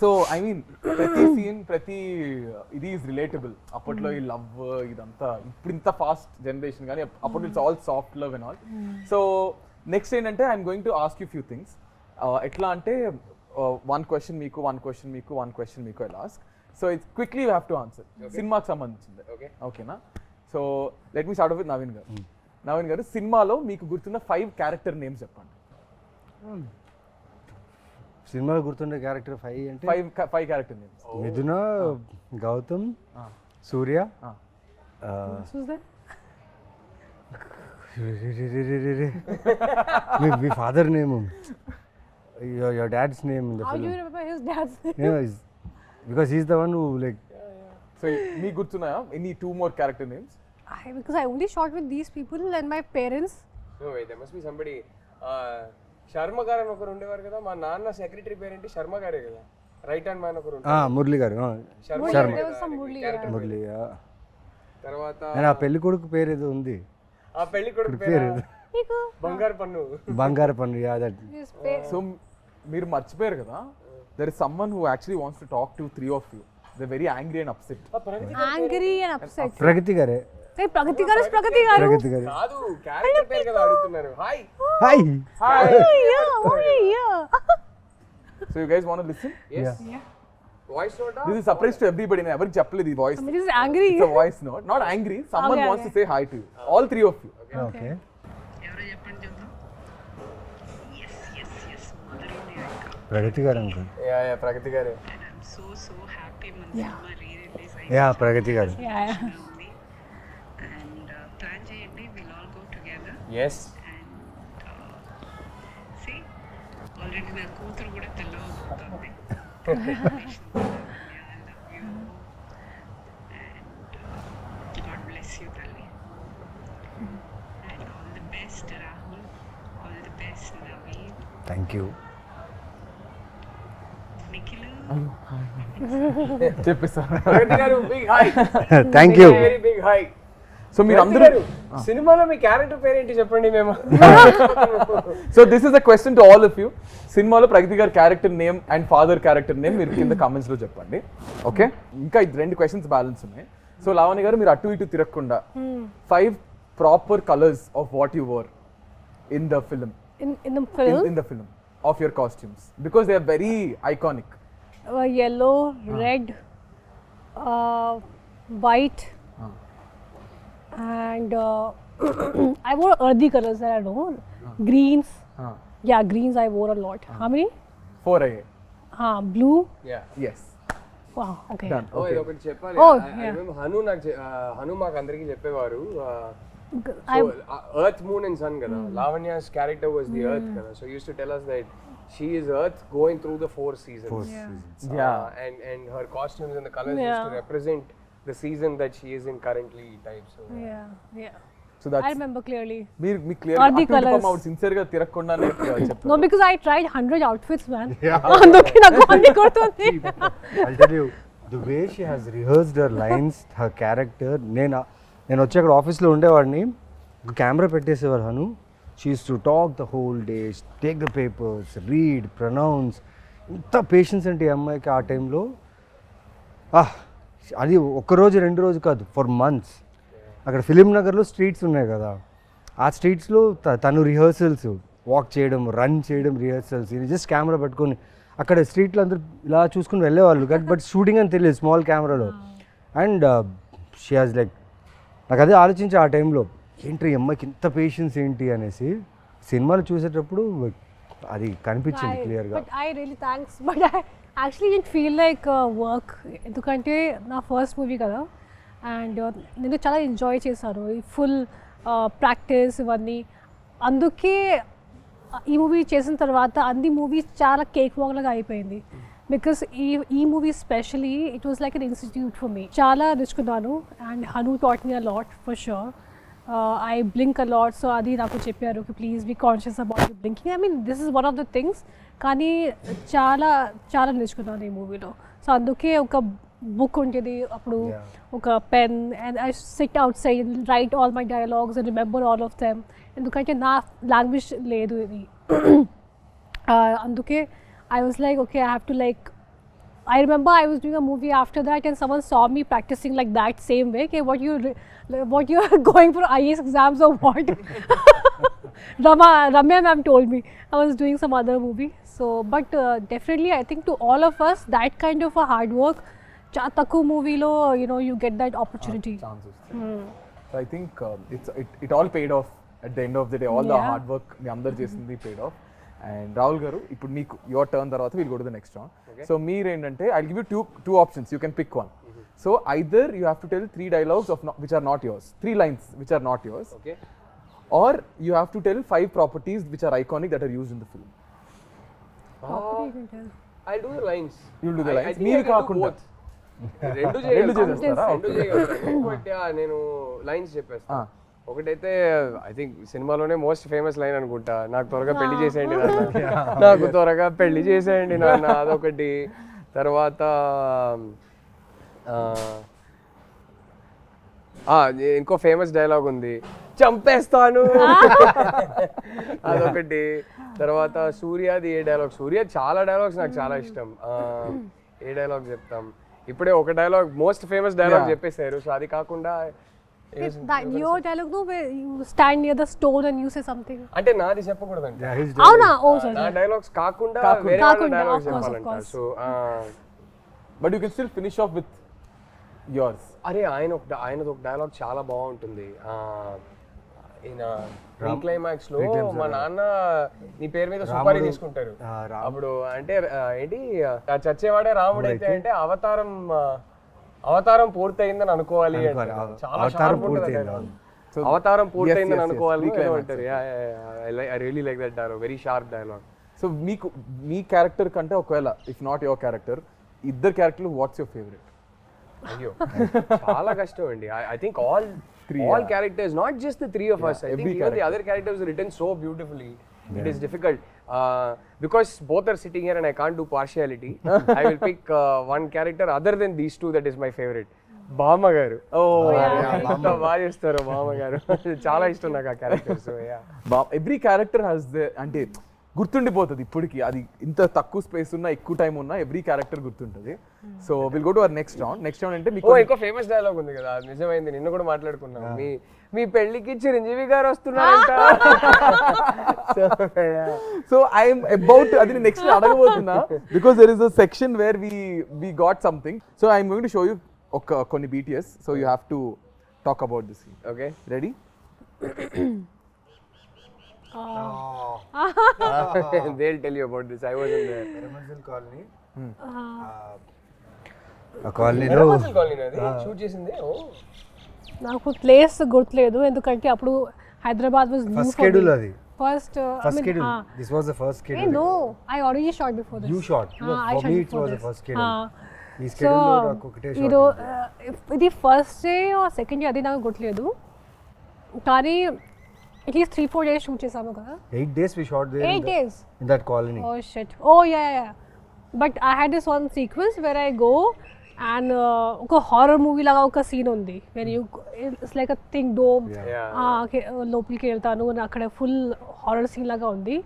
So I mean ప్రతి scene ప్రతి ఇది ఈజ్ రిలేటబుల్. అప్పట్లో ఈ లవ్ ఇదంతా, ఇప్పుడు ఇంత ఫాస్ట్ జనరేషన్ కానీ అప్పట్లో it's all soft love and all. So next ఏంటంటే I'm going to ask you few things. ఎట్లా అంటే వన్ క్వశ్చన్ మీకు, వన్ క్వశ్చన్ మీకు, వన్ క్వశ్చన్ మీకు I'll ask. So it's quickly you have to answer. సినిమాకి సంబంధించింది, ఓకేనా? So let me start with Naveen garu. Naveen గారు, సినిమాలో మీకు గుర్తున్న 5 క్యారెక్టర్ నేమ్స్ చెప్పండి. సినిమాలో గుర్తుండే క్యారెక్టర్ 5 అంటే 5 క్యారెక్టర్ నేమ్స్. మిథున, గౌతమ్, సూర్య, మీ father name, your dad's name in the film. How do you remember his dad's name? Yeah, because he's the one who like. So మీకు గుర్తున్నాయా any 2 more character names? Because I only shot with these people and my parents. No wait, there must be somebody. Sharma గారు అని ఒకరు ఉండేవారు కదా, మా నాన్న secretary పేరేంటి? శర్మ గారే కదా, రైట్ హ్యాండ్ మ్యాన్ ఒకరు. మురళి గారు. శర్మ. మురళి. తర్వాత ఆ పెళ్లి కొడుకు పేరు ఏదో ఉంది. ఆ పెళ్లి కొడుకు పేరు బంగారు పన్ను. బంగారు పన్ను. Yeah that. సో మీరు మర్చిపోయారు కదా, there is someone who actually wants to talk to 3 of you. They're very angry and upset. Angry and upset. ప్రగతి గారే. Hey, Pragati garu is Pragati garu. ప్రగతి గారు కాదు, క్యారెక్టర్ పేరు కదా అడుగుతున్నారు. Hi hi. Yeah. So you guys want to listen? yes voice note. This is surprise to everybody. నేను ఎవరికి చెప్పలేదు ఈ voice. Somebody is angry. It's a voice note, not angry. Someone Okay, wants to say hi to you. All 3 of you. Okay. ఎవరో చెప్పండి చూద్దాం. yes ప్రగతి గారు uncle. Yeah ప్రగతి గారే. and I'm so happy మన సినిమా re-release అయింది. Yeah Pragathi garu. Yeah. and plan చేయండి, we'll all go together yes and see already నా కూతురు కూడా తెల్లవబోతుంది. I love you and God bless you తల్లి. and all the best Rahul, all the best Naveen, thank you. Nikhil. చెప్పేసా? ప్రగతి గారు big hi. Thank you. Very big hi. So మీరు అందరూ సినిమాలో మీ క్యారెక్టర్ పేరేంటి చెప్పండి మేము. So this is a question to all of you. సినిమాలో ప్రగతి గారి character name and father character name మీరు కింద కామెంట్స్ లో చెప్పండి, ఓకే? ఇంకా 2 క్వశ్చన్స్ బ్యాలెన్స్ ఉన్నాయి. సో లావణ్య గారు, మీరు అటు ఇటు తిరగకుండా 5 proper colours of what you wore in the film. In the film, in the film of your costumes, because they are very iconic. Yellow, red, white, and I wore earthy colors that I know. Greens. Yeah, greens I wore a lot. How many? 4 అయ్యాయి. Blue. Yeah Yes. Wow. Okay. Done. ఓ Okay. ఇది ఒకటి చెప్పాలి. Oh, I remember Hanu నాకు హను మాకు అందరికీ చెప్పేవారు. I earth moon and sun కదా, Lavanya's character was the earth కదా, so used to tell us that she is earth going through the 4 seasons. Yeah. And her costumes and the colors used to represent the season that she is in currently type. So yeah. So that's I remember clearly. మీరు clear Earthy colours. Sincere గా తిరగకుండానే చెప్పారు. No, because I tried 100 outfits, man. అందుకే నాకు అన్ని గుర్తుంది. I'll tell you, the way she has rehearsed her lines, her character. నేను వచ్చి అక్కడ ఆఫీస్లో ఉండేవాడిని, కెమెరా పెట్టేసేవారు Hanu. She used to talk the whole day, take the papers, read, pronounce. ఇంత పేషెన్స్ అంటే ఈ అమ్మాయికి ఆ టైంలో. అది ఒక్కరోజు 2 రోజు కాదు, ఫర్ మంత్స్. అక్కడ ఫిలిం నగర్లో స్ట్రీట్స్ ఉన్నాయి కదా, ఆ స్ట్రీట్స్లో తను రిహర్సల్స్, వాక్ చేయడం, రన్ చేయడం, రిహర్సల్స్. ఇది జస్ట్ కెమెరా పట్టుకొని అక్కడ స్ట్రీట్లో అందరూ ఇలా చూసుకుని వెళ్ళేవాళ్ళు, బట్ షూటింగ్ అని తెలియదు స్మాల్ కెమెరాలో. అండ్ షీ హాజ్ లైక్, నాకు అదే ఆలోచించి ఆ టైంలో, ఏంటి ఈ అమ్మాయికి ఇంత పేషెన్స్ ఏంటి అనేసి. సినిమాలు చూసేటప్పుడు అది కనిపించింది క్లియర్గా. But I really thanks, but I actually didn't feel like work. ఎందుకంటే నా ఫస్ట్ మూవీ కదా, అండ్ నేను చాలా ఎంజాయ్ చేశాను ఈ ఫుల్ ప్రాక్టీస్ ఇవన్నీ. అందుకే ఈ మూవీ చేసిన తర్వాత అన్ని మూవీస్ చాలా కేక్ వాక్ లాగా అయిపోయింది. బికాస్ ఈ movie specially it was like an institute for me. చాలా నేర్చుకున్నాను and Hanu taught me a lot for sure. I blink a lot, so అది నాకు చెప్పారు please be conscious about blinking. I mean this is one of the things. కానీ చాలా చాలా నేర్చుకున్నాను ఈ మూవీలో. సో అందుకే ఒక బుక్ ఉంటుంది అప్పుడు, ఒక pen, and I SIT out side right all my dialogues and remember all of them. ఎందుకంటే నా లాంగ్వేజ్ లేదు ఇది. అందుకే I was like okay I have to like I remember I was doing a movie after that, and someone saw me practicing like that same way. Okay, what you are going for IAS exams or what? Ramya ma'am told me I was doing some other movie. So, but definitely, I think to all of us, that kind of a hard work, Taku movie lo, you get that opportunity. Chances. So I think it all paid off at the end of the day. All the hard work మీ అందరు చేసింది paid off. And Rahul garu, ఇప్పుడు నీకు your turn తర్వాత we'll go to the next round. So మీరేంటంటే I'll give you two options. You can pick one. So either you have to tell 3 dialogues which are not yours, 3 lines which are not yours. Okay. Or you have to tell 5 properties which are iconic that are used in the film. Property you can tell. I'll do the lines. You'll do the lines. I think మీరు I can do కాకుండా both. రెండు రెండు చేయగలుగుతాను. చేసేస్తారా? రెండు చేయగలుగుతాను. But నేను lines చెప్పేస్తాను. ఒకటైతే ఐ థింక్ సినిమాలోనే మోస్ట్ ఫేమస్ లైన్ అనుకుంటా, నాకు త్వరగా పెళ్లి చేసేయండి నాన్న, నాకు త్వరగా పెళ్లి చేసేయండి నాన్న, అదొకటి. తర్వాత ఇంకో ఫేమస్ డైలాగ్ ఉంది, చంపేస్తాను, అదొకటి. తర్వాత సూర్యాది ఏ డైలాగ్, సూర్య చాలా డైలాగ్స్ నాకు చాలా ఇష్టం. ఏ డైలాగ్ చెప్తాం, ఇప్పుడే ఒక డైలాగ్ మోస్ట్ ఫేమస్ డైలాగ్ చెప్పేశారు. సో అది కాకుండా That your dialogue, no, where you stand near the stone and you say something. అంటే నాది చెప్పకూడదండి, అవునా? ఓ sorry. నా డైలాగ్స్ కాకుండా కాకుండా. వేరే వాళ్ళ కాకుండా, dialogues of course, of చెప్పాలంట. course. So but you can still finish off with yours. అరే ఆయనది ఒక డైలాగ్ చాలా బాగుంటుంది. ఈయన క్లైమాక్స్ లో మా నాన్న నీ పేరు మీద సుపారీ తీసుకుంటారు. అప్పుడు అంటే ఏంటి, చచ్చేవాడే రాముడు అయితే అంటే అవతారం పూర్తయిందని అనుకోవాలి అంటారు. చాలా షార్ప్ ఉంటుంది. అవతారం పూర్తయిందని అనుకోవాలి అంటారు. I really like that dialogue, very sharp dialogue. So మీకు మీ క్యారెక్టర్ కంటే ఒకవేళ ఇఫ్ నాట్ యువర్ క్యారెక్టర్, ఇద్దరు క్యారెక్టర్లు వాట్స్ యువర్ ఫేవరెట్? అయ్యో చాలా కష్టం అండి. I think all characters, not just the 3 of us. I think even the other characters are written so beautifully. It is difficult because both are sitting here and I can't do partiality. I will pick one character other than these 2 that is my favorite. బామ్మ గారు. ఎంత బాగా చేస్తారు బామ్మ గారు, చాలా ఇష్టం నాకు ఆ character. So every character has అంటే గుర్తుండిపోతుంది ఇప్పటికి. అది ఇంత తక్కువ స్పేస్ ఉన్నా ఎక్కువ టైం ఉన్నా ఎవ్రీ క్యారెక్టర్ గుర్తుంటుంది. So will go to our next round. Next round అంటే మీకు ఇంకో ఫేమస్ డైలాగ్ ఉంది కదా, అది నిజమైంది, నిన్న కూడా మాట్లాడుకున్నాం. మీ పెళ్లికి చిరంజీవి గారు వస్తున్నారంట. సో ఐఎమ్ అబౌట్ అది నెక్స్ట్ అడగబోతున్నా, because there is a section where we got something. So I'm going to show you కొన్ని BTS. So you have to talk about this. Okay, ready? They'll tell you about this. I wasn't there. Colony shoot చేసింది. నాకు place గుర్తులేదు, ఎందుకంటే అప్పుడు Hyderabad was new first schedule అది. First schedule. This was the first schedule. No, I already shot before this. You shot. I For shot me it before was the this. first schedule. ఈ schedule లో నాకు ఒకటే shot. ఇది first day second day అది నాకు గుర్తులేదు, కానీ at least 3-4 days shoot చేసాము కదా. 8 days we shot there. 8 days in that colony. Oh shit. Oh yeah. But I had this one sequence where I go and ఒక హారర్ మూవీ లాగా ఒక scene ఉంది, when you it's like a thing dome. లోపలికి వెళ్తాను, అక్కడ full horror scene లాగా ఉంది.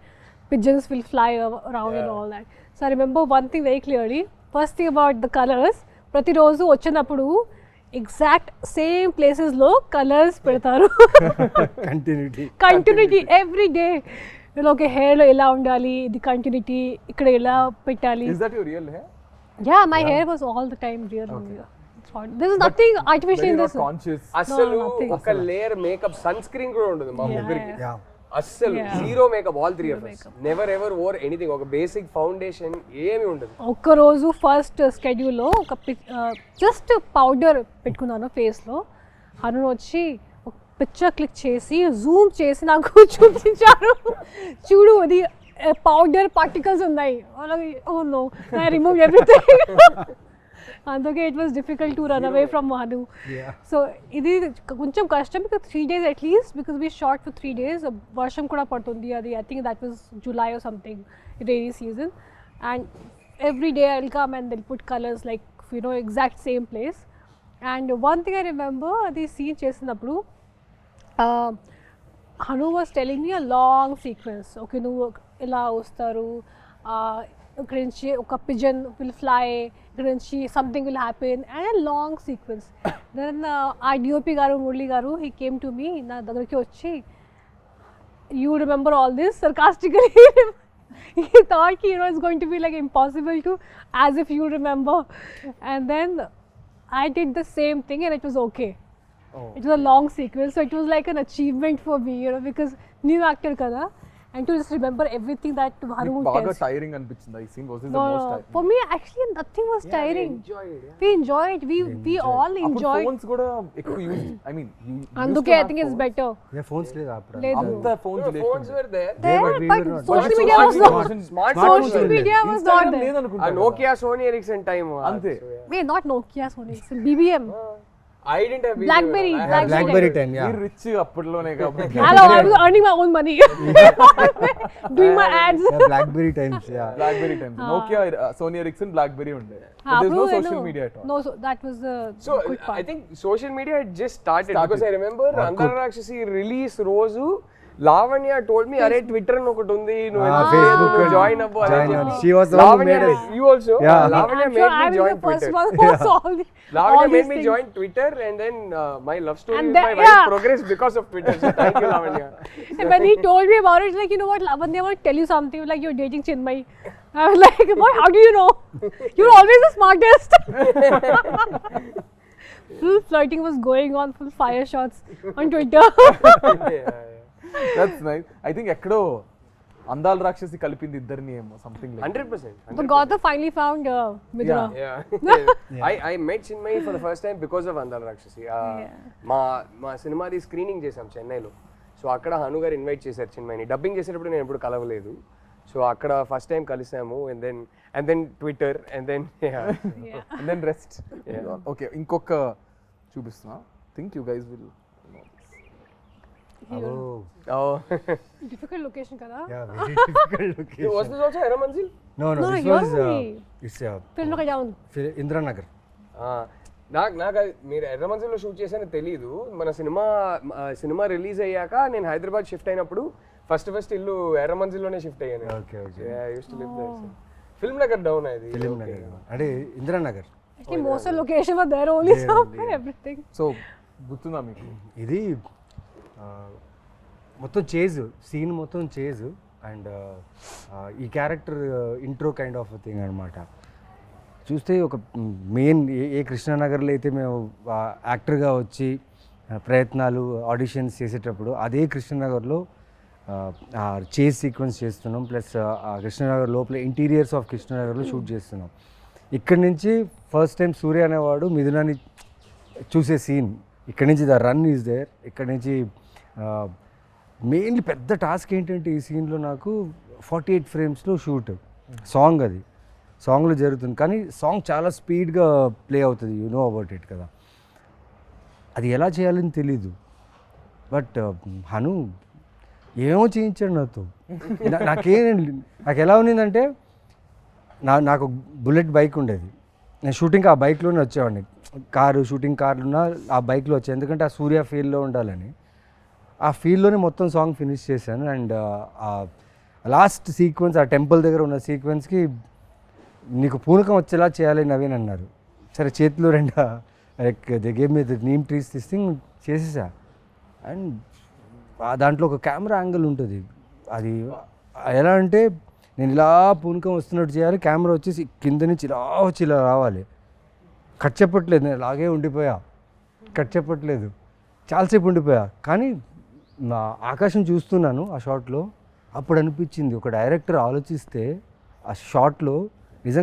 Pigeons will fly around and all that. So I remember one thing very clearly. First thing about the colors, ప్రతిరోజు వచ్చినప్పుడు ఎగ్జాక్ట్ సేమ్ ప్లేసెస్లో colours పెడతారు. Continuity every day. Okay, హెయిర్లో ఎలా ఉండాలి, ఇది కంటిన్యూటీ, ఇక్కడ ఎలా పెట్టాలి. Is that your real hair? Yeah, my hair was all the time real only. This is nothing artificial in this. అసలు ఒక లేయర్ మేకప్, సన్ స్క్రీన్ కూడా ఉంటుంది మా ముగ్గురికి. అస్సలు zero makeup, all 3 of us. Never ever wore anything. ఒక basic foundation ఏమి ఉండదు. ఒక్కరోజు ఫస్ట్ స్కెడ్యూల్లో ఒక జస్ట్ పౌడర్ పెట్టుకున్నాను ఫేస్లో. హను వచ్చి ఒక పిక్చర్ క్లిక్ చేసి జూమ్ చేసి నాకు చూపించారు, చూడు అది పౌడర్ పార్టికల్స్ ఉన్నాయి. అలాగే oh no, I remove everything. అందుకే it was difficult to run away from Hanu. So ఇది కొంచెం కష్టం, because 3 days at least, because we shot for 3 days. వర్షం కూడా పడుతుంది, అది I think that was July or something, rainy season. And every day I will come and they'll put colours like exact same place. And one thing I remember, అది scene చేసినప్పుడు Hanu was telling me a long sequence. Okay, నువ్వు ఇలా వస్తారు, ఇక్కడ నుంచి ఒక pigeon will fly, గురించి something will happen and a long sequence. Then our DOP garu Murli garu, he came to me na దగ్గరికి వచ్చి, you remember all this sarcastically. He thought it's going to be like impossible to, as if you remember, and then I did the same thing and it was okay. It was a long sequence, so it was like an achievement for me, because new actor kada, and to just remember everything that Bharu బాగా tells. Tiring అనిపించింది ఈ scene. Was the No, most no. Tiring. For me, actually, nothing was tiring. We enjoyed. We all enjoyed. Phones కూడా ఎక్కువ use, I mean Anduke, I think it's better. Phones లేదు అప్పుడు లేదు. అంత phones phones were there. There, but we but were not. social But media was smart not. smart Social media was not there. లేదనుకుంటా. Nokia Sony Ericsson time. అంతే. Wait, not Nokia, Sony. It's BBM. I didn't have Blackberry. I had blackberry 10 yeah మీరు rich అప్పట్లోనే కాబట్టి Hello, I was earning my own money. Doing my ads. BlackBerry times yeah BlackBerry times, Nokia, Sony Ericsson, BlackBerry ఉండే. हाँ, there is no Apple, social media at all. No, so that was the So good part. I think social media had just started because I remember Andala Rakshasi release రోజు Lavanya told me, "Arey Twitter అని ఒకటి ఉంది, నువ్వు Facebook నువ్వు and join అవ్వు." join on. She was the one who Lavanya, made it. you also? Yeah. Lavanya I'm made sure me I was join the first Twitter. one who saw all Lavanya made these me things. join Twitter, and then my love story And with then- my wife yeah. progressed because of Twitter. So thank you, Lavanya. And when he told me about it, like, you know what, Lavanya, I want to tell you something, like, you're dating Chinmay. I was like, what, how do you know? You're always the smartest. Full flirting was going on, full fire shots on Twitter. That's nice. I think ఎక్కడో అందాల రాక్షసి కలిపింది ఇద్దరిని ఏమో, something like 100%. But Gautam finally found Mithra. Yeah. I met Chinmay for the first time because of Andala Rakshasi. మా సినిమాది screening చేసాం చెన్నైలో. So అక్కడ హను గారు ఇన్వైట్ చేశారు చిన్మయిని. డబ్బింగ్ చేసేటప్పుడు నేను ఎప్పుడు కలవలేదు. సో అక్కడ ఫస్ట్ టైం కలిసాము. And then Twitter and then and then rest. Okay, ఇంకొక చూపిస్తున్నా. Think you guys will Difficult location, kada? Yeah, very difficult location. Was this also Era Manzil? No, No, this you're was only- it's Film look down. Indra Nagar. నాకు మీరు ఎర్ర మంజిల్లో shoot చేసానో తెలీదు. మన cinema release అయ్యాక నేను Hyderabad shift అయినప్పుడు first ఇల్లు ఎర్ర మంజిల్లోనే షిఫ్ట్ అయ్యాను. Okay. ఫిల్మ్ నగర్ డౌన్ అది. Film Nagar. అంటే Indira Nagar. Actually, most of the location were there only, so everything. So గుర్తుందా మీకు? ఇది మొత్తం చేజ్ సీన్ మొత్తం చేజ్ అండ్ ఈ character intro kind of thing అనమాట. చూస్తే ఒక మెయిన్ ఏ కృష్ణానగర్లో అయితే మేము యాక్టర్గా వచ్చి ప్రయత్నాలు ఆడిషన్స్ చేసేటప్పుడు అదే కృష్ణానగర్లో చేజ్ సీక్వెన్స్ చేస్తున్నాం. ప్లస్ కృష్ణానగర్ లోపల ఇంటీరియర్స్ ఆఫ్ కృష్ణానగర్లో షూట్ చేస్తున్నాం. ఇక్కడి నుంచి ఫస్ట్ టైం సూర్య అనేవాడు మిథునాన్ని చూసే సీన్. ఇక్కడి నుంచి ద రన్ ఈజ్ దేర్. ఇక్కడి నుంచి మెయిన్లీ పెద్ద టాస్క్ ఏంటంటే ఈ సీన్లో నాకు 48 ఫ్రేమ్స్లో షూట్. సాంగ్ అది సాంగ్లో జరుగుతుంది, కానీ సాంగ్ చాలా స్పీడ్గా ప్లే అవుతుంది. యూ నో అబౌట్ ఇట్ కదా. అది ఎలా చేయాలని తెలీదు. బట్ హను ఏమో చేయించాడు నాతో. నాకు ఎలా ఉన్నిందంటే నాకు బుల్లెట్ బైక్ ఉండేది. నేను షూటింగ్ ఆ బైక్లోనే వచ్చేవాడిని. షూటింగ్ కార్లున్నా ఆ బైక్లో వచ్చాను, ఎందుకంటే ఆ సూర్య ఫీల్డ్లో ఉండాలని. ఆ ఫీల్డ్లోనే మొత్తం సాంగ్ ఫినిష్ చేశాను. అండ్ లాస్ట్ సీక్వెన్స్, ఆ టెంపుల్ దగ్గర ఉన్న సీక్వెన్స్కి నీకు పూనకం వచ్చేలా చేయాలి నవీన్ అన్నారు. సరే చేతిలో దే గేమ్ మీద నీమ్ ట్రీస్ తీసుకుని చేసేసా. అండ్ దాంట్లో ఒక కెమెరా యాంగిల్ ఉంటుంది. అది ఎలా అంటే నేను ఇలా పూనకం వస్తున్నట్టు చేయాలి, కెమెరా వచ్చేసి కింద నుంచి ఇలా రావాలి. కట్ చెప్పట్లేదు, నేను అలాగే ఉండిపోయా. కట్ చెప్పట్లేదు, చాలాసేపు ఉండిపోయా. కానీ నా ఆకాశం చూస్తున్నాను ఆ షాట్లో. అప్పుడు అనిపించింది ఒక డైరెక్టర్ ఆలోచిస్తే ఆ షాట్లో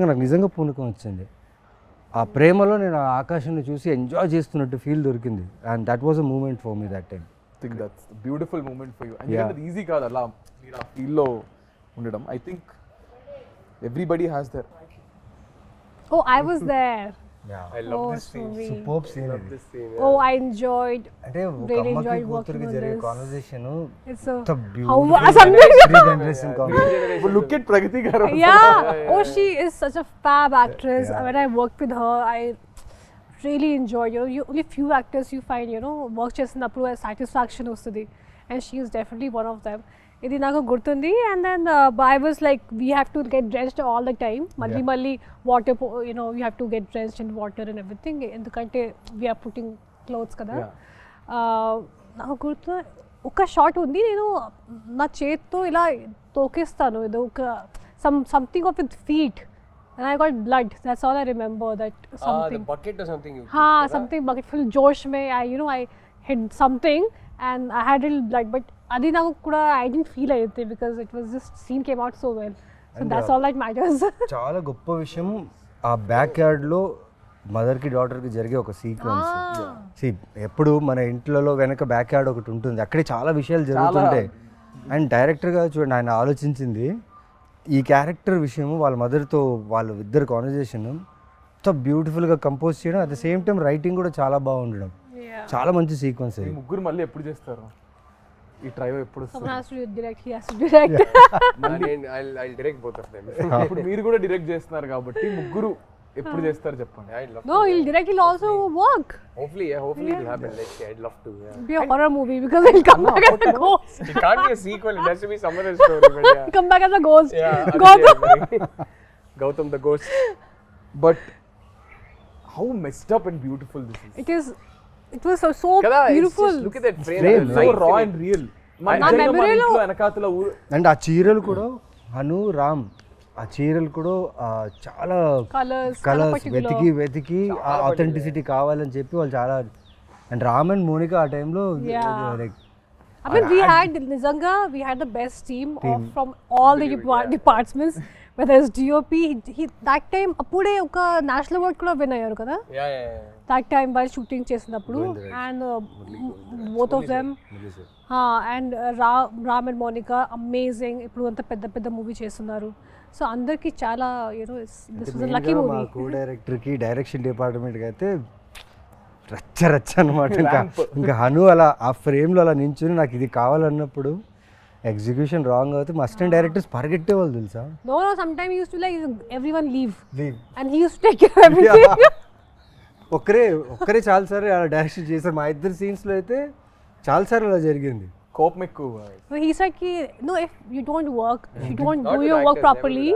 నాకు నిజంగా పూనకం వచ్చింది. ఆ ప్రేమలో నేను ఆ ఆకాశాన్ని చూసి ఎంజాయ్ చేస్తున్నట్టు ఫీల్ దొరికింది. And that was a moment for me that time. Think that's beautiful moment for you. And easy కాదు అలా మీరు ఆ ఫీల్లో ఉండడం. I think everybody has there. Oh, I was there. I love Oh, this scene. sweet. Superb scene Love ఇది. this scene. Oh, I enjoyed. అంటే ఒక Really అమ్మకి enjoyed కూతురికి working on జరిగే this. Conversation It's a beautiful something. Generation conversation. Look at Pragathi garu. Yeah. Oh, she is such a fab actress. Yeah. When I worked with her, I really enjoyed. You only few actors you find work చేసినప్పుడు satisfaction వస్తుంది, and she is definitely one of them. ఇది నాకు గుర్తుంది. And then I was like we have to get dressed all the time, మళ్ళీ water you know you have to get dressed in water and everything, ఎందుకంటే we're putting clothes కదా. నాకు గుర్తు ఒక shot ఉంది, నేను నా చేతితో ఇలా తోకేస్తాను, ఏదో ఒక something of with feet and I got blood. That's all I remember. That something. The bucket or something. Something bucket full Josh mein. I hit something and I had a little blood. But adi naku kuda I didn't feel anything because it was just scene came out so well. So and that's all that matters. చాలా గొప్ప విషయం ఆ back yard లో mother కి daughter కి జరిగే ఒక sequence. ఎప్పుడు మన ఇంట్లో వెనక బ్యాక్ యార్డ్ ఒకటి ఉంటుంది, అక్కడే చాలా విషయాలు జరుగుతుంటాయి. అండ్ డైరెక్టర్ గా చూడండి, ఆయన ఆలోచించింది ఈ క్యారెక్టర్ విషయము వాళ్ళ మదర్తో వాళ్ళు ఇద్దరు కాన్వర్జేషన్ ఎంత బ్యూటిఫుల్గా కంపోజ్ చేయడం, at the same time writing కూడా చాలా బాగుండడం. చాలా మంచి సీక్వెన్స్. ముగ్గురు మళ్ళీ ఎప్పుడు చేస్తారు ఈ ట్రైవ్? ఎప్పుడు someone has to direct, he has to direct. I'll direct both of them. ఇప్పుడు మీరు కూడా డైరెక్ట్ చేస్తున్నారు కాబట్టి ముగ్గురు ఎప్పుడు చేస్తారు చెప్పండి. No, he'll direct, he'll also work. Hopefully it'll happen. Let's say I'd love to. It'll be a horror movie because he'll come back as a ghost. It can't be a sequel. It has to be some other story. But yeah. Come back as a ghost. Gautam the ghost. But how messed up and beautiful this is. It was so beautiful. Look at that frame. So raw and real. వెనకాతల and ఆ చీరలు కూడా హను రామ్, ఆ చీరలు కూడా చాలా colours వెతికి ఆ ఆథెంటిసిటీ కావాలని చెప్పి వాళ్ళు చాలా. అండ్ రామ్ అండ్ మోనికా ఆ టైంలో I mean, we had the best team from all the departments, whether it's DOP, that time appude oka national award kuda win ayyaru kada. Yeah. That time while shooting chesinappudu, and both of them and Ram and Monica amazing. Ippudu anta pedda movie chestunaru. So andarki chala, this was a lucky movie. మా co director కి direction department కి అయితే రచ్చ అనమాట. ఇంకా హను అలా ఆ ఫ్రేమ్లో అలా నించుని నాకు ఇది కావాలన్నప్పుడు ఎగ్జిక్యూషన్ రాంగ్ అవుతుంది, మా అసిస్టెంట్ డైరెక్టర్స్ పరిగెట్టేవాళ్ళు తెలుసా. No, sometimes he used to like everyone leave and he used to take care of everything. ఒక్కరే చాలాసార్లు అలా డైరెక్షన్ చేశారు. మా ఇద్దరు సీన్స్లో అయితే చాలాసార్లు అలా జరిగింది. కోపం ఎక్కువ. He's like, no, if you don't work, if you don't do your work properly,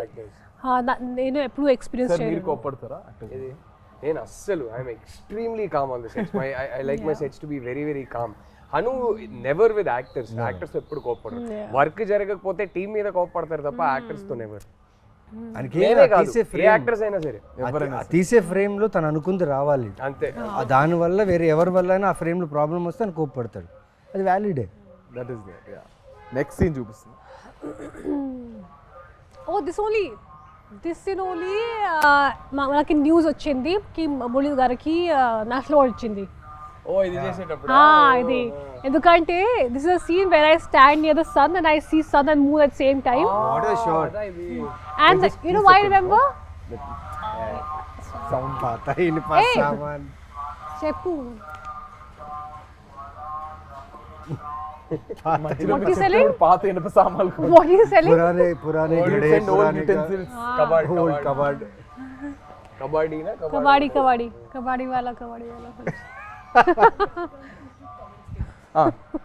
నేను ఎప్పుడు ఎక్స్పీరియన్స్ చేయలేదు. మీరు కోపడతారా? నేను అస్సలు I'm extremely calm on the sets. I like my sets to be very very calm. Hanu never with actors ఎప్పుడు కోపడరు. Work జరగకపోతే టీం మీద కోపడతారు తప్ప యాక్టర్స్ తో నెవర్. యాక్టర్స్ అయినా సరే తీసే ఫ్రేమ్ లో తను అనుకుంది రావాలి అంతే. దాని వల్ల వేరే ఎవరి వల్ల అయినా ఆ ఫ్రేమ్ లో ప్రాబ్లం వస్తే అని కోపడతాడు, అది వ్యాలిడే. That is there. Yeah, next scene చూపిస్తుంది. ఓ దిస్ సీన్ ఓన్లీ మనకి న్యూస్ వచ్చింది కి మురళి గారికి నేషనల్ అవార్డ్ వచ్చింది. ఇది చేసేటప్పుడు ఇది ఎందుకంటే this is a scene where I stand near the sun and I see sun and moon at same time. What a shot. And you know why remember sound పాతా ఇన్ పాసామన్ చెప్పు. What you selling? పాత ఇనుప సామాన్లు. What you selling? పురానే గడే, old utensils. Kabaddi వాలా.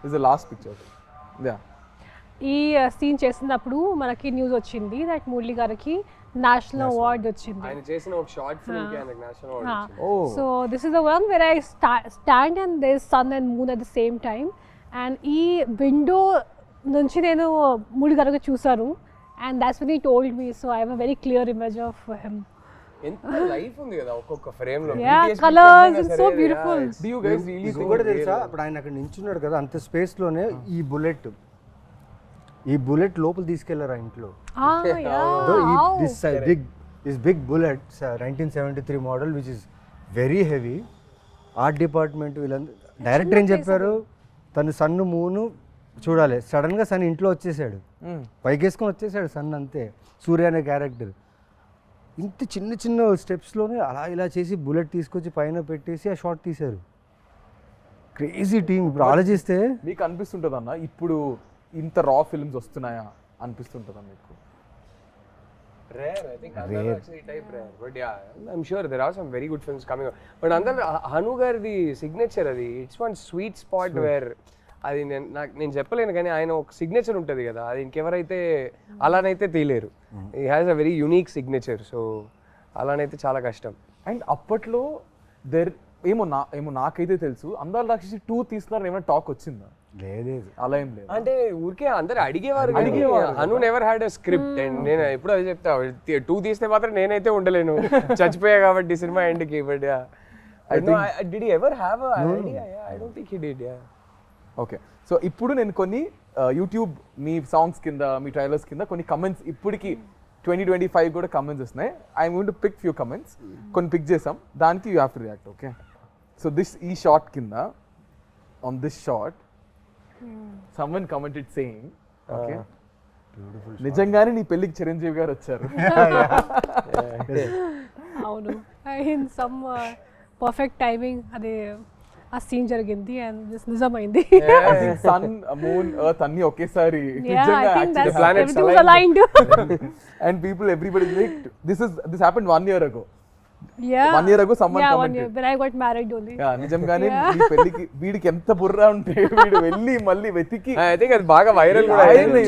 Is the last picture. Yeah. ఈ సీన్ చేసినప్పుడు మనకి న్యూస్ వచ్చింది దట్ మురళి గారికి నేషనల్ అవార్డ్ వచ్చింది. ఆయన చేసిన ఒక షార్ట్ ఫిల్మ్ కి ఆయనకి నేషనల్ అవార్డ్ వచ్చింది. So this is the one where I stand and there is sun and moon at the same time. And ఈ విండో నుంచి నేను మురళి గారికి చూసాను and that's when he told me. So I have a very clear image of him. ఎంత life ఉంది కదా ఒక్కొక్క frame లో. Colours it's so beautiful. Do you guys really think కూడా తెలుసా అప్పుడు ఆయన అక్కడ నించున్నాడు కదా అంత స్పేస్ లోనే ఈ బుల్లెట్ లోపల తీసుకెళ్లారు ఆ ఇంట్లో. This big bullet 1973 model which is very heavy. Art department వీళ్ళందరూ డైరెక్టర్ ఏం చెప్పారు, తను సన్ను మూను చూడాలి, సడన్ గా సన్ ఇంట్లో వచ్చేసాడు, పైకేసుకొని వచ్చేసాడు సన్, అంతే. సూర్య అనే క్యారెక్టర్ ఇంత చిన్న స్టెప్స్లోనే అలా ఇలా చేసి బుల్లెట్ తీసుకొచ్చి పైన పెట్టేసి ఆ షాట్ తీశారు. Crazy team. ఇప్పుడు ఆలోచిస్తే మీకు అనిపిస్తుంటుంది అన్న ఇప్పుడు ఇంత రా ఫిల్మ్స్ వస్తున్నాయా అనిపిస్తుంటుందా మీకు? Rare, I think Andala Rakshasi type rare, but yeah, I'm sure there are some very good films coming up. But Andala Hanu gardi signature adi, it's one sweet spot where అది నేను చెప్పలేను కానీ ఆయన ఒక signature ఉంటుంది కదా, అది ఇంకెవరైతే అలానైతే తీయలేరు. He has a very unique signature. So అలానైతే చాలా కష్టం. అండ్ అప్పట్లో ఏమో నాకైతే తెలుసు అందాల రాక్షసి 2 తీస్తున్నారు ఏమైనా టాక్ వచ్చిందా? లేదు, అలా ఏం లేదు. అంటే ఊరికే అందరు అడిగేవారు. Anu never had a script. And నేను ఎప్పుడు అది చెప్తా, 2 తీస్తే మాత్రం నేనైతే ఉండలేను, చచ్చిపోయా కాబట్టి సినిమా ఎండ్కి. But did he ever have a idea? I don't think he did. Okay, so ఇప్పుడు నేను కొన్ని యూట్యూబ్ మీ సాంగ్స్ కింద, మీ ట్రైలర్స్ కింద కొన్ని కమెంట్స్ ఇప్పటికి 2025 కూడా కమెంట్స్ వస్తున్నాయి. I'm going to pick few comments. కొన్ని పిక్ చేసాం, దానికి you have to react. Okay, so ఈ షార్ట్ కింద, on this short someone commented saying, okay, నిజంగానే నీ పెళ్ళికి చిరంజీవి గారు వచ్చారు. అవును, ఇన్ సమ్ పర్ఫెక్ట్ టైమింగ్ అది ఆ సీన్ జరిగింది అండ్ దిస్ నిజమైంది. సన్, మూన్, ఎర్త్ అన్ని ఒకేసారి and people, everybody like this happened 1 year ago. 1 year ago someone commented. When I got married only. నిజంగానే నీ పెళ్ళికి వీడికి ఎంత బుర్ర ఉంటే వీడు వెళ్ళి మళ్ళీ వెతికి, ఐ థింక్ అది బాగా వైరల్ కూడా అయింది.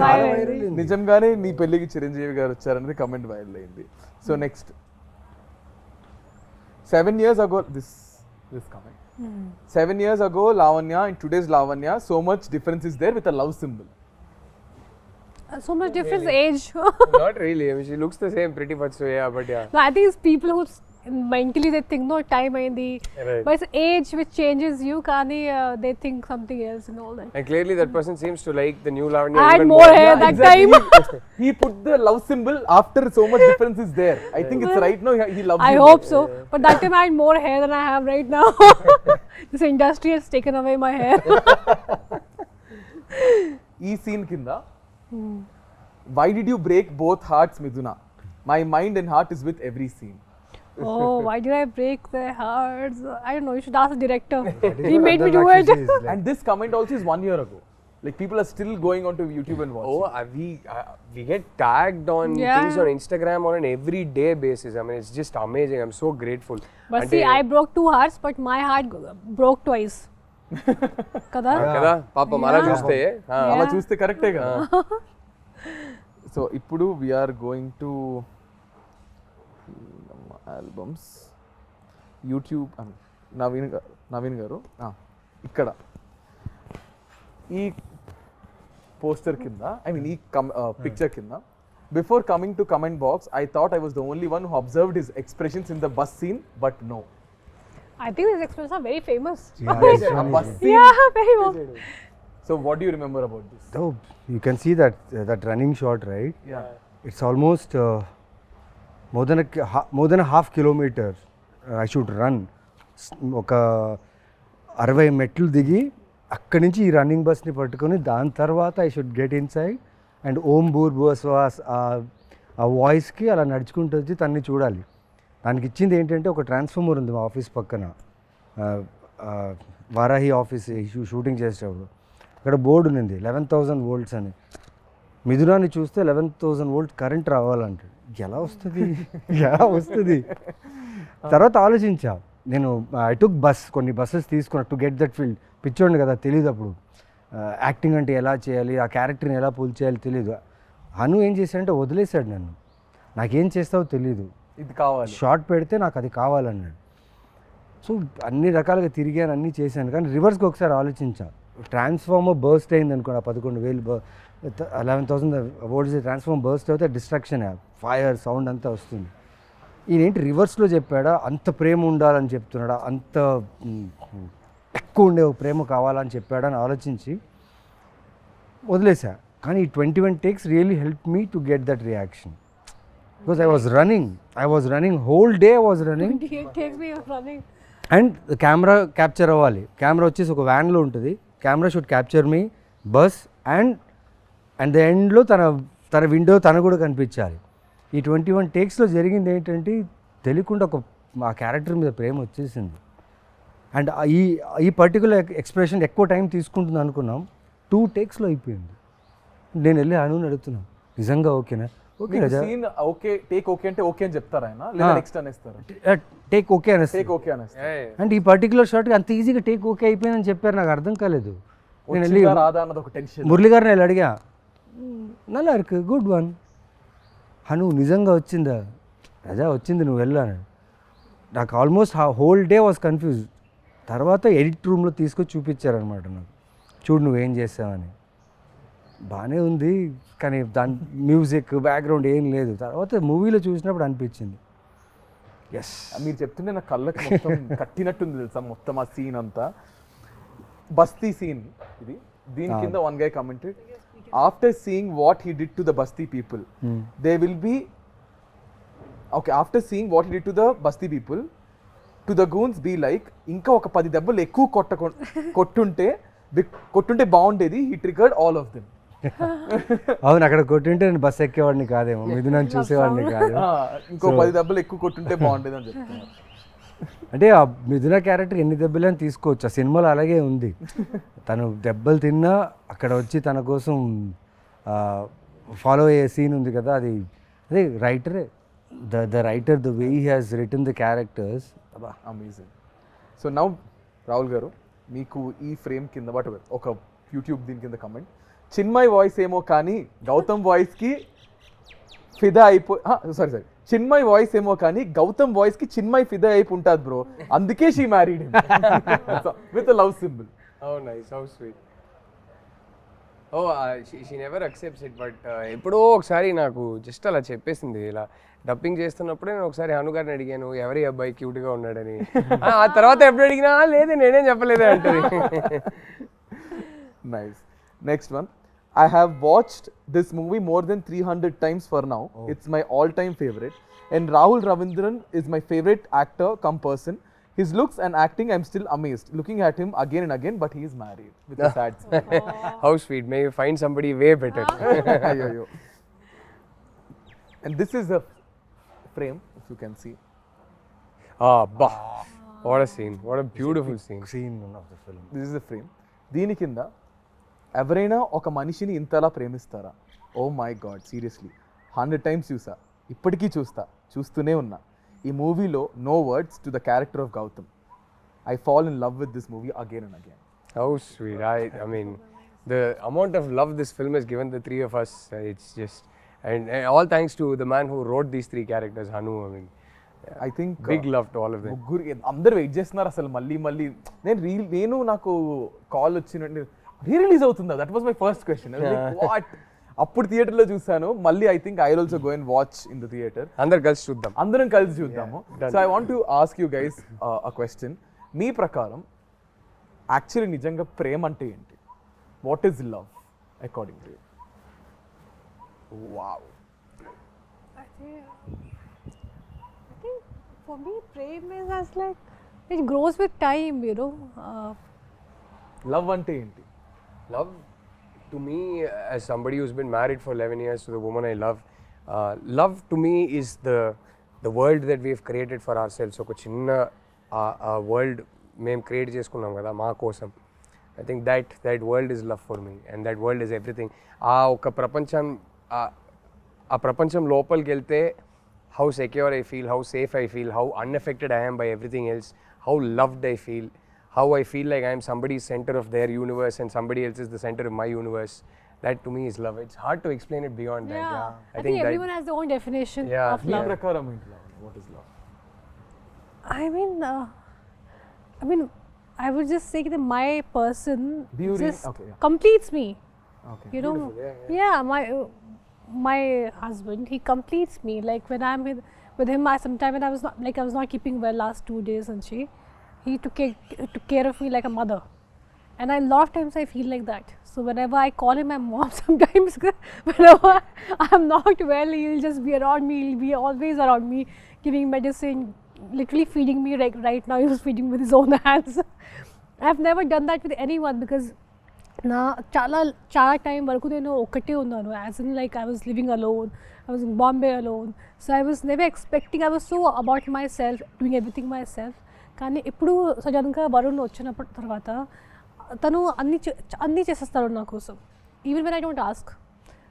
నిజంగానే నీ పెళ్ళికి చిరంజీవి గారు వచ్చారనేది కమెంట్ వైరల్ అయింది. So next 7 years ago this comment. 7 years ago Lavanya and today's Lavanya, so much difference is there with a love symbol. So much difference age. Not really. I mean, she looks the same pretty much. So yeah, but yeah. No, I think it's people who mentally they think no time ayindi, Right. but it's age which changes you. Kani they think something else and all that. And clearly that person seems to like the new Lavanya Add even more hair that Exactly. time. He put the love symbol after so much difference is there. I think it's right now he loves I you hope more. so, but that time I had more hair than I have right now. This industry has taken away my hair. ఈ scene కింద, why did you break both hearts, Miduna? My mind and heart is with every scene. Oh, why did I break their hearts? I don't know. You should ask the director. He made me do it. And this comment also is 1 year ago. Like people are still going onto YouTube and watching. Oh, we get tagged on Yeah. things on Instagram on an everyday basis. I mean, it's just amazing. I'm so grateful. But see, I broke 2 hearts, but my heart broke twice. Kada? కదా పాపం అలా చూస్తే అలా చూస్తే కరెక్టే కదా. So ఇప్పుడు we're going to albums YouTube. Naveen గారు ఇక్కడ ఈ పోస్టర్ కింద, ఐ మీన్ ఈ పిక్చర్ కింద, before coming to comment box I thought I was the only one who observed his expressions in the bus scene, but no. I think these expressions are very famous. A bus scene. Yeah, very well. So what do you remember about this? Oh, you can see that running shot, right? Yeah. It's almost more than a half kilometer I should run. ఒక 60 మెట్లు దిగి అక్కడి నుంచి ఈ running బస్ని పట్టుకొని దాని తర్వాత I should get inside and ఓం భూర్భువస్వాస్ ఆ వాయిస్కి అలా నడుచుకుంటూ వచ్చి తన్ని చూడాలి. దానికి ఇచ్చింది ఏంటంటే ఒక ట్రాన్స్ఫార్మర్ ఉంది మా ఆఫీస్ పక్కన, వారాహి ఆఫీస్ షూటింగ్ చేసేటప్పుడు అక్కడ బోర్డు ఉంది 11,000 volts అని. మిథునాన్ని చూస్తే 11,000 volt కరెంట్ రావాలంటే ఎలా వస్తుంది? తర్వాత ఆలోచించా నేను, ఐ టుక్ కొన్ని బస్సెస్ తీసుకున్నా టు గెట్ దట్ ఫీల్డ్. పిచ్చోండి కదా, తెలియదు అప్పుడు యాక్టింగ్ అంటే ఎలా చేయాలి, ఆ క్యారెక్టర్ని ఎలా పూల్ చేయాలి తెలియదు. అను ఏం చేశాడంటే వదిలేశాడు నన్ను, నాకేం చేస్తావో తెలీదు, ఇది కావాలి, షార్ట్ పెడితే నాకు అది కావాలన్నాడు. సో అన్ని రకాలుగా తిరిగాను, అన్నీ చేశాను. కానీ రివర్స్కి ఒకసారి ఆలోచించాను, ట్రాన్స్ఫార్మర్ బర్స్ట్ అయింది అనుకోండి, 11,000 11,000 volts ట్రాన్స్ఫార్మర్ బర్స్ట్ అయితే డిస్ట్రాక్షన్, ఫైర్ సౌండ్ అంతా వస్తుంది. ఈయనేంటి రివర్స్లో చెప్పాడా, అంత ప్రేమ ఉండాలని చెప్తున్నాడా, అంత ఎక్కువ ఉండే ప్రేమ కావాలని చెప్పాడా అని ఆలోచించి వదిలేసా. కానీ ఈ 21 takes really help me to get that reaction. Because I was running, whole day I was running. 28 takes me of running. And the camera capture అవ్వాలి. కెమెరా వచ్చేసి ఒక వ్యాన్లో ఉంటుంది, camera should capture me bus and the ఎండ్లో తన window తన కూడా కనిపించాలి. ఈ 21 takesలో జరిగింది ఏంటంటే తెలియకుండా మా క్యారెక్టర్ మీద ప్రేమ వచ్చేసింది. అండ్ ఈ పర్టికులర్ ఎక్స్ప్రెషన్ ఎక్కువ టైం తీసుకుంటుంది అనుకున్నాం, 2 takesలో అయిపోయింది. నేను వెళ్ళి అనుని అడుగుతున్నాను, నిజంగా ఓకేనా? Okay scene okay, take okay అంటే ఓకే అని చెప్తారా ఆయన, లేదా నెక్స్ట్ అనేస్తారు? టేక్ ఓకే అనేస్తారు. టేక్ ఓకే అనేస్తారు. అండ్ ఈ పర్టికులర్ షాట్కి అంత ఈజీగా టేక్ ఓకే అయిపోయిందని చెప్పారు, నాకు అర్థం కాలేదు. వచ్చిందా రాదా అన్నది ఒక టెన్షన్. మురళి గారిని వెళ్ళి అడిగా, నల్లా ఇருக்கு గుడ్ వన్ హను నిజంగా వచ్చిందా, రజా వచ్చింది నువ్వు వెళ్ళాను. నాకు almost whole day was confuse. తర్వాత ఎడిట్ రూమ్లో తీసుకొచ్చి చూపించారనమాట నాకు, చూడు నువ్వేం చేసావని. బాగానే ఉంది కానీ దాని మ్యూజిక్ బ్యాక్గ్రౌండ్ ఏం లేదు. తర్వాత మూవీలో చూసినప్పుడు అనిపించింది ఎస్. మీరు చెప్తుంటే నా కళ్ళకి మొత్తం కట్టినట్టుంది తెలుసా మొత్తం ఆ సీన్ అంతా. బస్తీ సీన్ ఇది. దీని కింద one guy commented, after seeing what he did to the basti people they will be okay, after seeing what he did to the basti people to the goons be like ఇంకా ఒక 10 దెబ్బలు ఎక్కువ కొట్టుంటే బాగుండేది. He triggered all of them. అవును, అక్కడ కొట్టుంటే నేను bus ఎక్కేవాడిని కాదేమో, ఇది నన్ను చూసేవాడిని కాదు. ఇంకో 10 దెబ్బలు ఎక్కువ కొట్టుంటే బాగుండేది అని చెప్తున్నారు. అంటే ఆ మిథున క్యారెక్టర్ ఎన్ని దెబ్బలని తీసుకోవచ్చు, ఆ సినిమాలో అలాగే ఉంది. తను దెబ్బలు తిన్నా అక్కడ వచ్చి తన కోసం ఫాలో అయ్యే సీన్ ఉంది కదా, అది అదే రైటరే, the writer, the way he has written the characters, amazing. So now Rahul garu, మీకు ఈ ఫ్రేమ్ కింద ఒక యూట్యూబ్ దీని కింద కమెంట్, చిన్మయ్ వాయిస్ ఏమో కానీ గౌతమ్ వాయిస్కి ఫిదా సారీ చిన్మయ్ వాయిస్ ఏమో కానీ గౌతమ్ వాయిస్కి చిన్మయ్ ఫిదా అయిపోతుంది బ్రో, అందుకే she married with love symbol. Oh nice, how sweet. Oh, she never accepts it, but ఎప్పుడో ఒకసారి నాకు జస్ట్ అలా చెప్పేసింది. ఇలా డబ్బింగ్ చేస్తున్నప్పుడే నేను ఒకసారి హను గారిని అడిగాను, ఎవరి అబ్బాయి క్యూట్గా ఉన్నాడని. ఆ తర్వాత ఎప్పుడు అడిగినా లేదు నేనేం చెప్పలేదే అంటది. Nice. Next one. I have watched this movie more than 300 times for now. Oh. It's my all-time favorite. And Rahul Ravindran is my favorite actor come person. His looks and acting, I'm still amazed. Looking at him again and again, but he is married with a sad smile. How sweet. May you find somebody way better. Ayyo. And this is a frame, if you can see. Bah. What a scene. What a beautiful scene. Scene of the film. This is a frame. దీని కింద ఎవరైనా ఒక మనిషిని ఇంతలా ప్రేమిస్తారా? Oh my god, seriously 100 times చూసా, ఇప్పటికీ చూస్తూనే ఉన్నా. ఈ మూవీలో no words to the character of Gautham. I fall in love with this movie again and again. How sweet. I mean, the amount of love this film has given the three of us, it's just, and all thanks to the man who wrote these 3 characters, Hanu. I mean, I think big love to all of them. ముగ్గురు అందరు wait చేస్తున్నారు అసలు మళ్ళీ. నేను నాకు call వచ్చినట్టు rerelease అవుతుందా, that was my first question. What, అప్పుడు థియేటర్లో చూసాను, మళ్ళీ I think I will also go and watch in the theatre. అందరం కలిసి చూద్దాము. So I want to ask you guys a question. మీ ప్రకారం యాక్చువల్లీ నిజంగా ప్రేమ అంటే ఏంటి? What is love according to you? Wow. I think for me, prem is as like it grows with time, you know. Love అంటే ఏంటి? Love, to me, as somebody who's been married for 11 years to the woman I love, love to me is the world that we've created for ourselves. ఒక చిన్న world మేము create చేసుకున్నాం కదా మా కోసం. I think that world is love for me, and that world is everything. ఒక ప్రపంచం లోపలికి వెళ్తే how secure I feel, how safe I feel, how unaffected I am by everything else, how loved I feel, how I feel like I am somebody's center of their universe and somebody else is the center of my universe. That to me is love. It's hard to explain it beyond that. Yeah. I think everyone has their own definition of love. What is love? I mean, I would just say that my person just completes me. Okay. You know, my husband, he completes me. Like when I'm with him, sometimes when I was not keeping well last 2 days, and he took care of me like a mother. And a lot of times I feel like that. So whenever I call him my mom, sometimes whenever I'm not well, he'll just be around me. He'll be always around me, giving medicine, literally feeding me. Like right now, he was feeding with his own hands. I've never done that with anyone because na chala time varaku nenu okate unnanu. As in like I was living alone. I was in Bombay alone. So I was never expecting. I was so about myself, doing everything myself. కానీ ఇప్పుడు సడన్గా వరుణ్ వచ్చినప్పటి తర్వాత తను అన్నీ చేసేస్తాడు నా కోసం, even when I don't ask.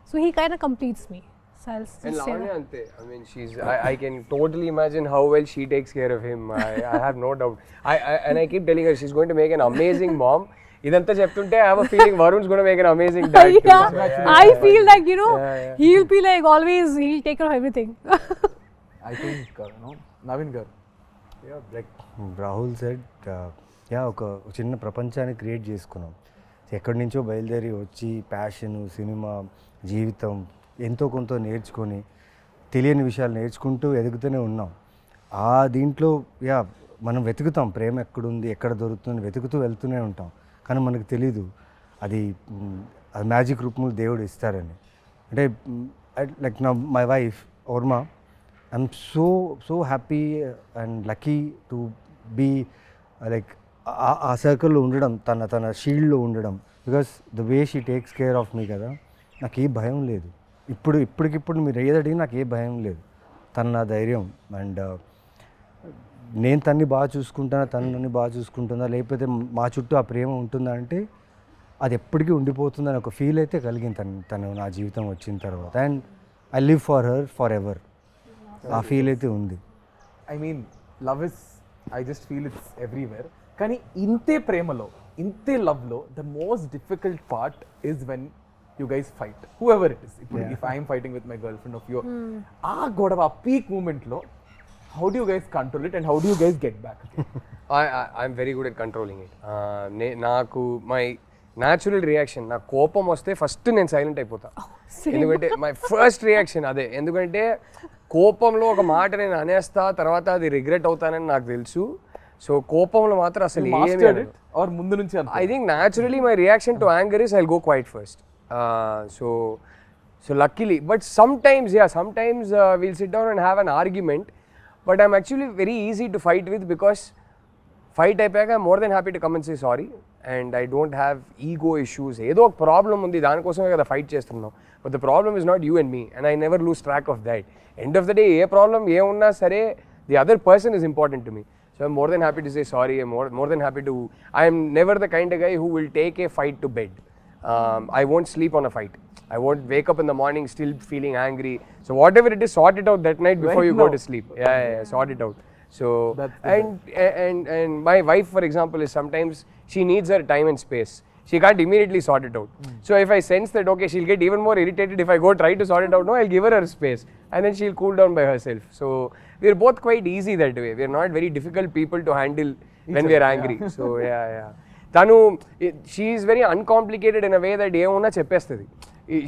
So he kind of completes me. And Lavanya ante, I mean, I can totally imagine how well she takes care of him. I have no doubt. And I keep telling her she's going to make an amazing mom. ఇదంతా చెప్తుంటే I have a feeling Varun's gonna make an amazing dad too. Yeah, So, I feel like, you know, Yeah. he'll be like always, he'll take care of everything. I think Naveen garu. Yeah, like Rahul said ఒక చిన్న ప్రపంచాన్ని create చేసుకున్నాం. ఎక్కడి నుంచో బయలుదేరి వచ్చి passion, cinema, జీవితం ఎంతో కొంత నేర్చుకొని తెలియని విషయాలు నేర్చుకుంటూ ఎదుగుతూనే ఉన్నాం. ఆ దీంట్లో మనం వెతుకుతాం ప్రేమ ఎక్కడుంది, ఎక్కడ దొరుకుతుంది, వెతుకుతూ వెళ్తూనే ఉంటాం. కానీ మనకు తెలీదు అది మ్యాజిక్ రూపంలో దేవుడు ఇస్తారని. అంటే లైక్ నా my wife Varma, I'm so happy and lucky to be like ఆ సర్కిల్లో ఉండడం, తన షీల్డ్లో ఉండడం. Because the way she takes care of me కదా, నాకు ఏ భయం లేదు. ఇప్పటికిప్పుడు మీరు ఏదడిగి నాకు ఏ భయం లేదు. తను నా ధైర్యం. అండ్ నేను తన్ని బాగా చూసుకుంటానా, తను నన్ను బాగా చూసుకుంటుందా, లేకపోతే మా చుట్టూ ఆ ప్రేమ ఉంటుందా అంటే అది ఎప్పటికీ ఉండిపోతుందని ఒక ఫీల్ అయితే కలిగింది తను నా జీవితం వచ్చిన తర్వాత. And I live for her forever. ఆ ఫీల్ అయితే ఉంది. I mean love is, I just feel it's everywhere. కానీ ఇంతే ప్రేమలో, ఇంతే లవ్లో the most difficult part is when you guys fight, whoever it is. ఇప్పుడు if I'm fighting with my girlfriend of your, ఆ గొడవ, ఆ peak మూమెంట్లో how do you guys control it and how do you guys get back? I'm very good at controlling it. నాకు my natural reaction, నాకు కోపం వస్తే first నేను silent అయిపోతా. ఎందుకంటే మై ఫస్ట్ రియాక్షన్ అదే. ఎందుకంటే కోపంలో ఒక మాట నేను అనేస్తా, తర్వాత అది రిగ్రెట్ అవుతానని నాకు తెలుసు. సో కోపంలో మాత్రం అసలు ఏమి ముందు నుంచి I think naturally my reaction to anger is I go quiet first. So luckily, but sometimes we'll sit down and have an argument. But I'm actually very easy to fight with because fight అయిపోయాక I'm more than happy to come and say sorry and I don't have ego issues. ఏదో ఒక problem ఉంది, దానికోసమే కదా fight చేస్తున్నాం. But the problem is not you and me and I never lose track of that. End of the day ఏ problem ఏ ఉన్నా సరే the other person is important to me. So I'm more than happy to say sorry. I'm more than happy to, I am never the kind of guy who will take a fight to bed. I won't sleep on a fight. I won't wake up in the morning still feeling angry. So whatever it is, sort it out that night before you go to sleep. Yeah, sort it out. So and my wife, for example, is sometimes she needs her time and space. She can't immediately sort it out. So if I sense that okay, she'll get even more irritated if I go try to sort it out. No, I'll give her space and then she'll cool down by herself. So we're both quite easy that way. We're not very difficult people to handle when we're angry. So yeah. Tanu, she is very uncomplicated in a way that ఏమున్నా చెప్పేస్తుంది.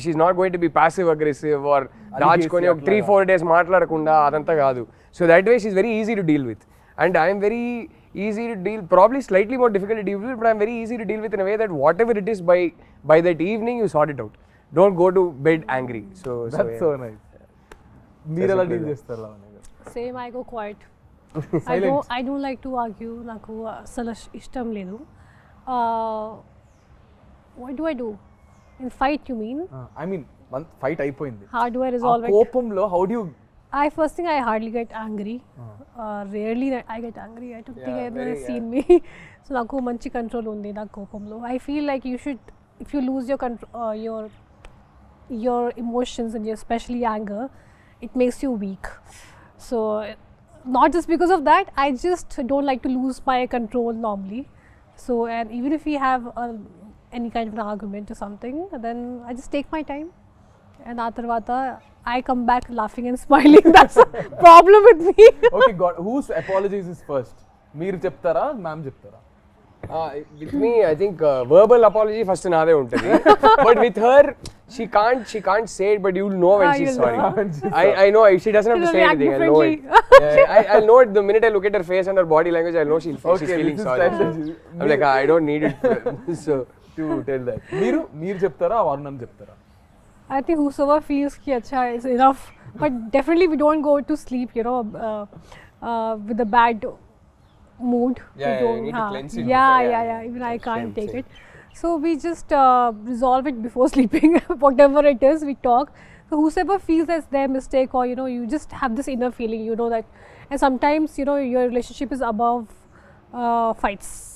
She's not going to be passive aggressive or దాచుకొని ఒక 3-4 days మాట్లాడకుండా అదంతా కాదు. So that way she's very easy to deal with and I'm very easy to deal, probably slightly more difficult to deal with, but I'm very easy to deal with in a way that whatever it is by that evening you sort it out. Don't go to bed angry. That's so nice. మీరు ఎలా deal చేస్తారు లావణ్య గారు? Same, I go quiet. I don't like to argue. నాకు అసలు ఇష్టం లేదు. What do I do? In fight, you mean? I mean, fight అయిపోయింది. How do I resolve it? కోపంలో how do you? First thing, I hardly get angry. Rarely I get angry. I don't think I've never seen me. So నాకు మంచి control ఉంది నా కోపంలో. I feel like you should, if you lose your control, your emotions and especially anger, it makes you weak. So not just because of that, I just don't like to lose my control normally. So and even if we have any kind of an argument or something, then I just take my time and atarvata I come back laughing and smiling. That's a problem with me. Okay, God, whose apologies is first? మీరు చెప్తారా, ma'am చెప్తారా? With me, I think verbal apology first నాదే ఉంటుంది. But with her, she can't say it, but you'll know when she's sorry. I know she doesn't have to say anything. I know it. I'll know it the minute I look at her face and her body language. I know she's feeling sorry. I'm like, I don't need it. So to tell that. మీరు చెప్తారా, వరుణ్ చెప్తారా? I think whosoever feels ki acha is enough. But definitely we don't go to sleep, with a bad mood. Yeah, you need to cleanse it. Yeah. Even I can't take it. So we just resolve it before sleeping. Whatever it is, we talk. So whosoever feels that's their mistake, or you just have this inner feeling, that. And sometimes your relationship is above fights.